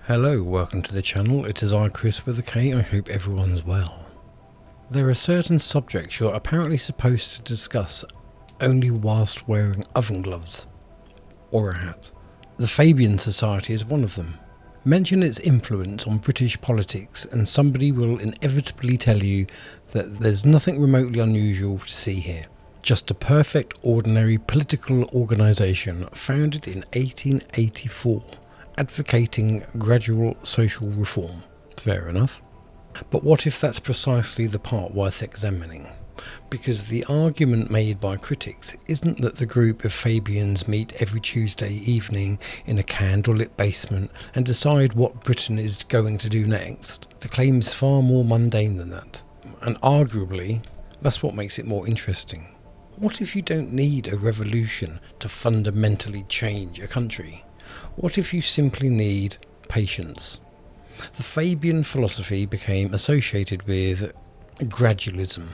Hello, welcome to the channel. It is I, Chris with a K. I hope everyone's well. There are certain subjects you're apparently supposed to discuss only whilst wearing oven gloves or a hat. The Fabian Society is one of them. Mention its influence on British politics and somebody will inevitably tell you that there's nothing remotely unusual to see here. Just a perfect ordinary political organisation founded in 1884. Advocating gradual social reform. Fair enough. But what if that's precisely the part worth examining? Because the argument made by critics isn't that the group of Fabians meet every Tuesday evening in a candlelit basement and decide what Britain is going to do next. The claim is far more mundane than that. And arguably, that's what makes it more interesting. What if you don't need a revolution to fundamentally change a country? What if you simply need patience? The Fabian philosophy became associated with gradualism,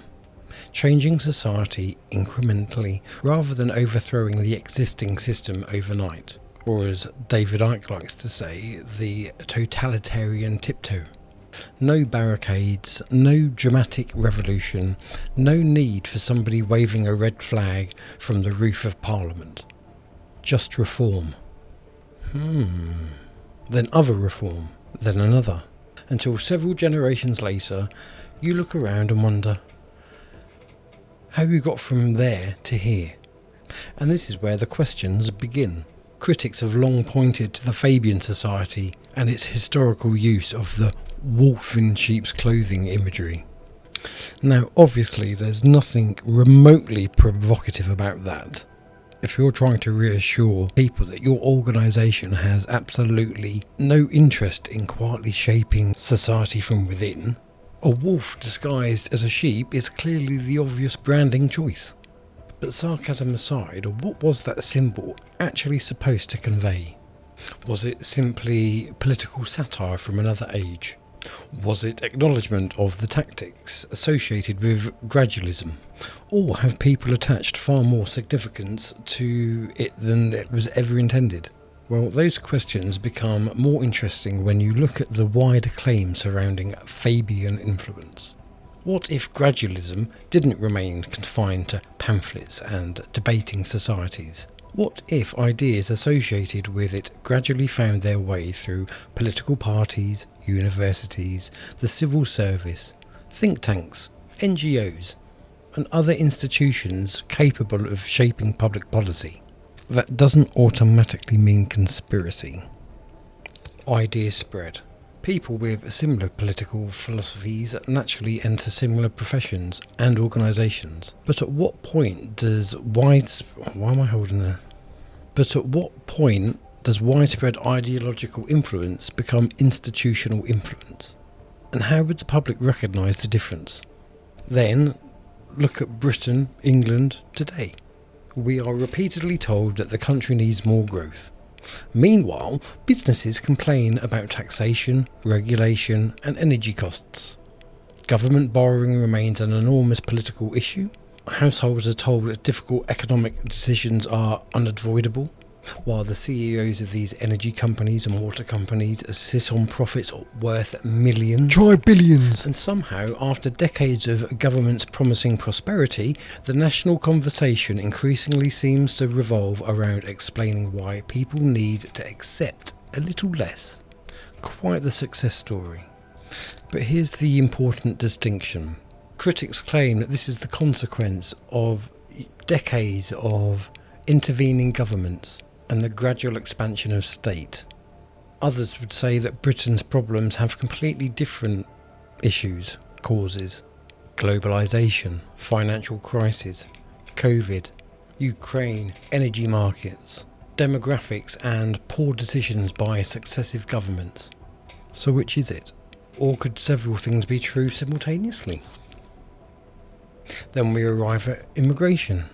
changing society incrementally rather than overthrowing the existing system overnight, or as David Icke likes to say, the totalitarian tiptoe. No barricades, no dramatic revolution, no need for somebody waving a red flag from the roof of Parliament. Just reform. Then other reform, then another, until several generations later you look around and wonder how you got from there to here. And this is where the questions begin. Critics have long pointed to the Fabian Society and its historical use of the wolf in sheep's clothing imagery. Now obviously there's nothing remotely provocative about that. If you're trying to reassure people that your organisation has absolutely no interest in quietly shaping society from within, a wolf disguised as a sheep is clearly the obvious branding choice. But sarcasm aside, what was that symbol actually supposed to convey? Was it simply political satire from another age? Was it acknowledgement of the tactics associated with gradualism? Or have people attached far more significance to it than it was ever intended? Well, those questions become more interesting when you look at the wider claims surrounding Fabian influence. What if gradualism didn't remain confined to pamphlets and debating societies? What if ideas associated with it gradually found their way through political parties, universities, the civil service, think tanks, NGOs, and other institutions capable of shaping public policy? That doesn't automatically mean conspiracy. Ideas spread. People with similar political philosophies naturally enter similar professions and organisations. But at what point does widespread ideological influence become institutional influence? And how would the public recognise the difference? Then, look at Britain, England today. We are repeatedly told that the country needs more growth. Meanwhile, businesses complain about taxation, regulation and energy costs. Government borrowing remains an enormous political issue. Households are told that difficult economic decisions are unavoidable, while the CEOs of these energy companies and water companies sit on profits worth millions. Try billions. And somehow, after decades of governments promising prosperity, the national conversation increasingly seems to revolve around explaining why people need to accept a little less. Quite the success story. But here's the important distinction. Critics claim that this is the consequence of decades of intervening governments and the gradual expansion of state. Others would say that Britain's problems have completely different issues, causes. Globalisation, financial crisis, COVID, Ukraine, energy markets, demographics and poor decisions by successive governments. So which is it? Or could several things be true simultaneously? Then we arrive at immigration.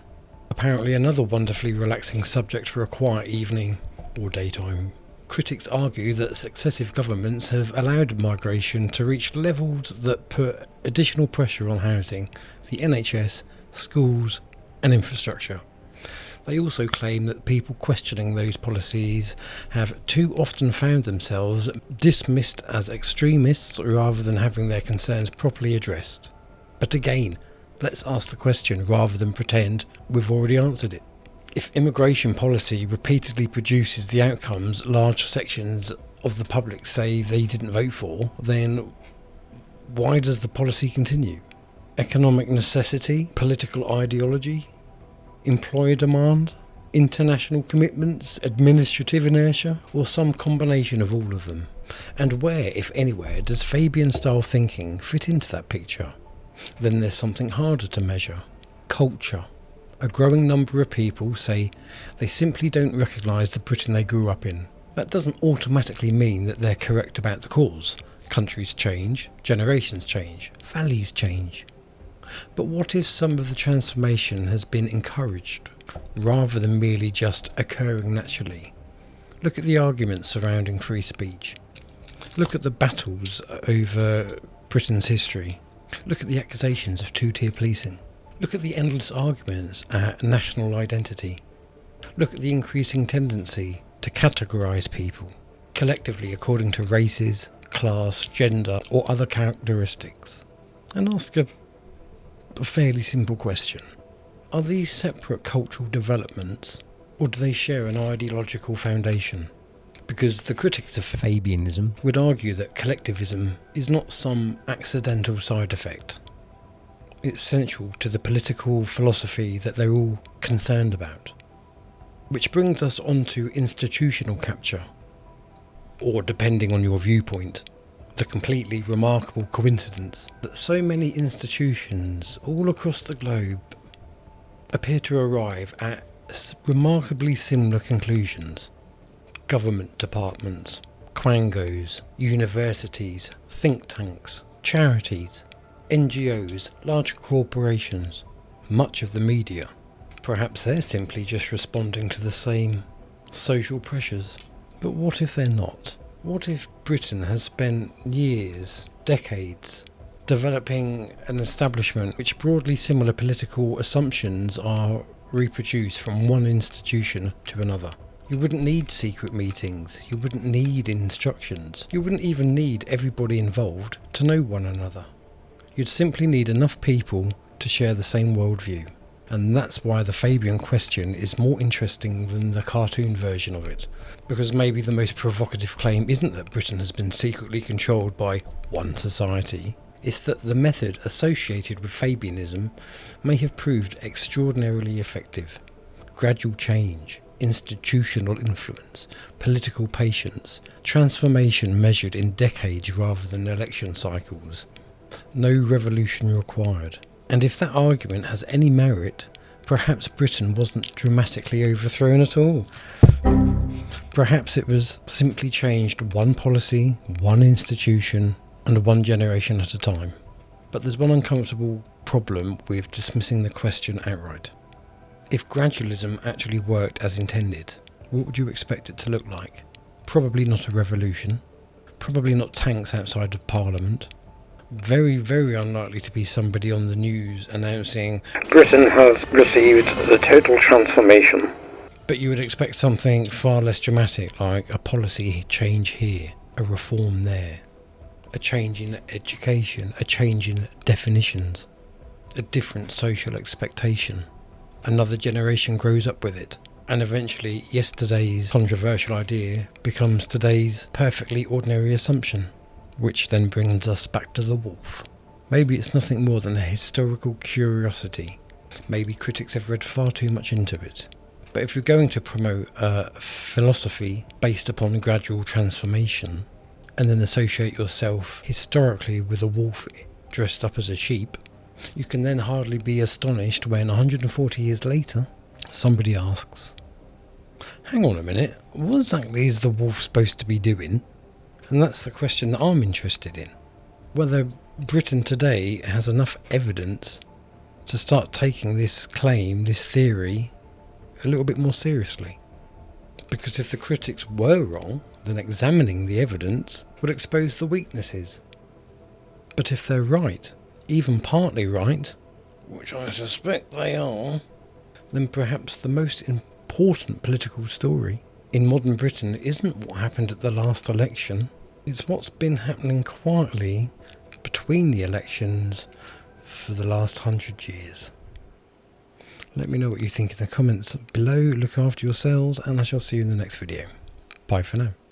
Apparently another wonderfully relaxing subject for a quiet evening or daytime. Critics argue that successive governments have allowed migration to reach levels that put additional pressure on housing, the NHS, schools and infrastructure. They also claim that people questioning those policies have too often found themselves dismissed as extremists rather than having their concerns properly addressed. But again, let's ask the question rather than pretend we've already answered it. If immigration policy repeatedly produces the outcomes large sections of the public say they didn't vote for, then why does the policy continue? Economic necessity, political ideology, employer demand, international commitments, administrative inertia, or some combination of all of them? And where, if anywhere, does Fabian-style thinking fit into that picture? Then there's something harder to measure: culture. A growing number of people say they simply don't recognise the Britain they grew up in. That doesn't automatically mean that they're correct about the cause. Countries change, generations change, values change. But what if some of the transformation has been encouraged, rather than merely just occurring naturally? Look at the arguments surrounding free speech. Look at the battles over Britain's history. Look at the accusations of two-tier policing. Look at the endless arguments at national identity. Look at the increasing tendency to categorise people, collectively according to races, class, gender, or other characteristics. And ask a fairly simple question. Are these separate cultural developments, or do they share an ideological foundation? Because the critics of Fabianism would argue that collectivism is not some accidental side effect. It's central to the political philosophy that they're all concerned about. Which brings us on to institutional capture, or depending on your viewpoint, the completely remarkable coincidence that so many institutions all across the globe appear to arrive at remarkably similar conclusions. Government departments, quangos, universities, think tanks, charities, NGOs, large corporations, much of the media. Perhaps they're simply just responding to the same social pressures. But what if they're not? What if Britain has spent years, decades, developing an establishment which broadly similar political assumptions are reproduced from one institution to another? You wouldn't need secret meetings, you wouldn't need instructions, you wouldn't even need everybody involved to know one another. You'd simply need enough people to share the same worldview. And that's why the Fabian question is more interesting than the cartoon version of it. Because maybe the most provocative claim isn't that Britain has been secretly controlled by one society, it's that the method associated with Fabianism may have proved extraordinarily effective. Gradual change, institutional influence, political patience, transformation measured in decades rather than election cycles. No revolution required. And if that argument has any merit, perhaps Britain wasn't dramatically overthrown at all. Perhaps it was simply changed one policy, one institution, and one generation at a time. But there's one uncomfortable problem with dismissing the question outright. If gradualism actually worked as intended, what would you expect it to look like? Probably not a revolution. Probably not tanks outside of Parliament. Very, very unlikely to be somebody on the news announcing Britain has received a total transformation. But you would expect something far less dramatic, like a policy change here, a reform there, a change in education, a change in definitions, a different social expectation. Another generation grows up with it, and eventually yesterday's controversial idea becomes today's perfectly ordinary assumption. Which then brings us back to the wolf. Maybe it's nothing more than a historical curiosity. Maybe critics have read far too much into it. But if you're going to promote a philosophy based upon gradual transformation, and then associate yourself historically with a wolf dressed up as a sheep, you can then hardly be astonished when 140 years later, somebody asks, hang on a minute, what exactly is the wolf supposed to be doing? And that's the question that I'm interested in. Whether Britain today has enough evidence to start taking this claim, this theory, a little bit more seriously. Because if the critics were wrong, then examining the evidence would expose the weaknesses. But if they're right, even partly right, which I suspect they are, then perhaps the most important political story in modern Britain isn't what happened at the last election, it's what's been happening quietly between the elections for the last 100 years. Let me know what you think in the comments below. Look after yourselves, and I shall see you in the next video. Bye for now.